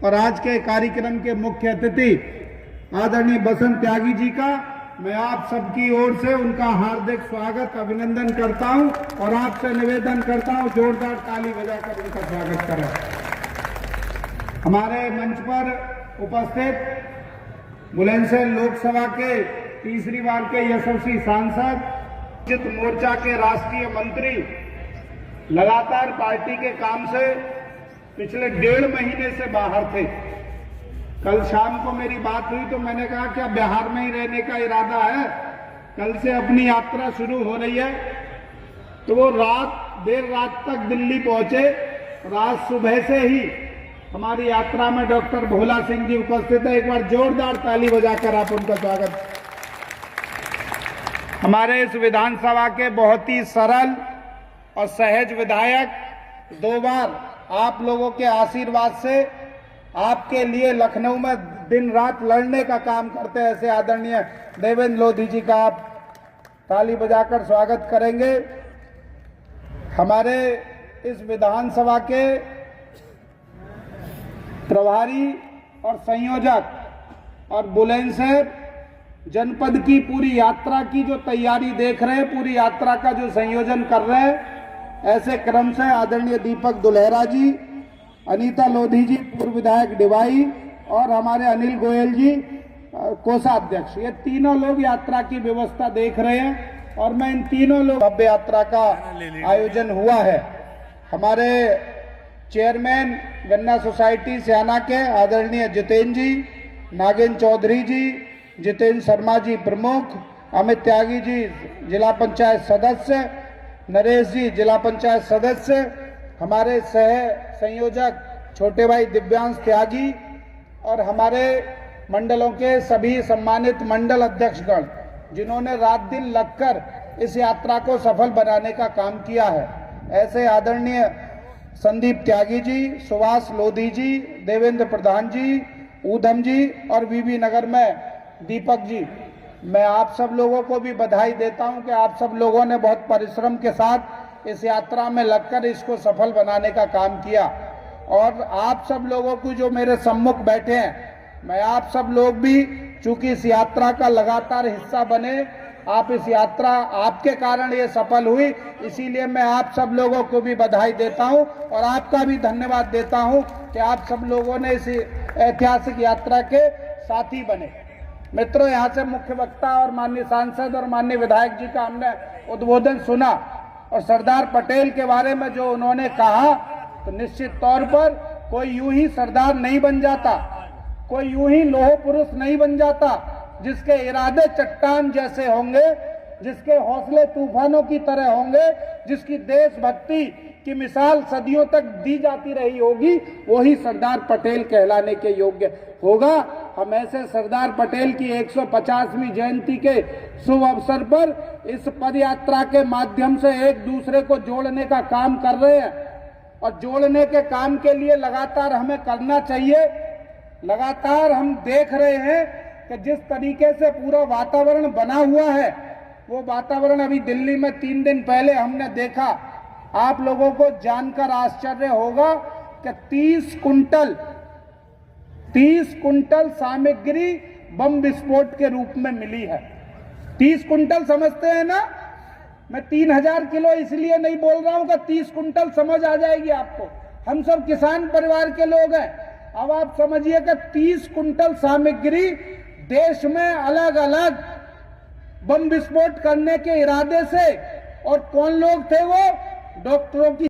और आज के कार्यक्रम के मुख्य अतिथि आदरणीय बसंत त्यागी जी का मैं आप सबकी ओर से उनका हार्दिक स्वागत अभिनंदन करता हूं और आपसे निवेदन करता हूं जोरदार ताली बजाकर उनका स्वागत करें। हमारे मंच पर उपस्थित बुलंदशहर लोकसभा के तीसरी बार के यशस्वी सांसद, जित मोर्चा के राष्ट्रीय मंत्री, लगातार पार्टी के काम से पिछले 1.5 महीने से बाहर थे। कल शाम को मेरी बात हुई तो मैंने कहा क्या बिहार में ही रहने का इरादा है? कल से अपनी यात्रा शुरू हो रही है। तो वो देर रात तक दिल्ली पहुंचे। रात सुबह से ही हमारी यात्रा में डॉक्टर भोला सिंह जी उपस्थित है। एक बार जोरदार ताली बजाकर आप उनका स्वागत। हमारे इस विधानसभा के बहुत ही सरल और सहज विधायक, 2 बार आप लोगों के आशीर्वाद से आपके लिए लखनऊ में दिन रात लड़ने का काम करते हैं, ऐसे आदरणीय देवेंद्र लोधी जी का आप ताली बजाकर स्वागत करेंगे। हमारे इस विधानसभा के प्रभारी और संयोजक और बुलंदशहर जनपद की पूरी यात्रा की जो तैयारी देख रहे हैं, पूरी यात्रा का जो संयोजन कर रहे हैं, ऐसे क्रम से आदरणीय दीपक दुल्हेरा जी, अनीता लोधी जी पूर्व विधायक डिवाई और हमारे अनिल गोयल जी कोषाध्यक्ष, ये तीनों लोग यात्रा की व्यवस्था देख रहे हैं और मैं इन तीनों लोग भव्य यात्रा का आयोजन हुआ है। हमारे चेयरमैन गन्ना सोसाइटी सियाना के आदरणीय जितेंद्र जी, नागेंद्र चौधरी जी, जितेंद्र शर्मा जी प्रमुख, अमित त्यागी जी जिला पंचायत सदस्य, नरेश जी जिला पंचायत सदस्य, हमारे सह संयोजक छोटे भाई दिव्यांश त्यागी और हमारे मंडलों के सभी सम्मानित मंडल अध्यक्षगण, जिन्होंने रात दिन लगकर इस यात्रा को सफल बनाने का काम किया है, ऐसे आदरणीय संदीप त्यागी जी, सुभाष लोधी जी, देवेंद्र प्रधान जी, ऊधम जी और बीबी नगर में दीपक जी, मैं आप सब लोगों को भी बधाई देता हूं कि आप सब लोगों ने बहुत परिश्रम के साथ इस यात्रा में लगकर इसको सफल बनाने का काम किया। और आप सब लोगों को जो मेरे सम्मुख बैठे हैं, मैं आप सब लोग भी चूंकि इस यात्रा का लगातार हिस्सा बने, आप इस यात्रा आपके कारण ये सफल हुई, इसीलिए मैं आप सब लोगों को भी बधाई देता हूं और आपका भी धन्यवाद देता हूं कि आप सब लोगों ने इस ऐतिहासिक यात्रा के साथी बने। मित्रों, यहाँ से मुख्य वक्ता और माननीय सांसद और माननीय विधायक जी का हमने उद्बोधन सुना और सरदार पटेल के बारे में जो उन्होंने कहा, तो निश्चित तौर पर कोई यूं ही सरदार नहीं बन जाता, कोई यूं ही लौह पुरुष नहीं बन जाता। जिसके इरादे चट्टान जैसे होंगे, जिसके हौसले तूफानों की तरह होंगे, जिसकी देशभक्ति की मिसाल सदियों तक दी जाती रही होगी, वही सरदार पटेल कहलाने के योग्य होगा। हम ऐसे सरदार पटेल की 150वीं जयंती के शुभ अवसर पर इस पद यात्रा के माध्यम से एक दूसरे को जोड़ने का काम कर रहे हैं और जोड़ने के काम के लिए लगातार हमें करना चाहिए। लगातार हम देख रहे हैं कि जिस तरीके से पूरा वातावरण बना हुआ है, वो वातावरण अभी दिल्ली में 3 दिन पहले हमने देखा। आप लोगों को जानकर आश्चर्य होगा कि 30 कुंटल सामग्री बम विस्फोट के रूप में मिली है। 30 कुंटल समझते हैं ना? मैं 3000 किलो इसलिए नहीं बोल रहा हूं कि 30 कुंटल समझ आ जाएगी आपको। हम सब किसान परिवार के लोग हैं। अब आप समझिए कि 30 कुंटल सामग्री देश में अलग अलग बम विस्फोट करने के इरादे से, और कौन लोग थे वो? डॉक्टरों की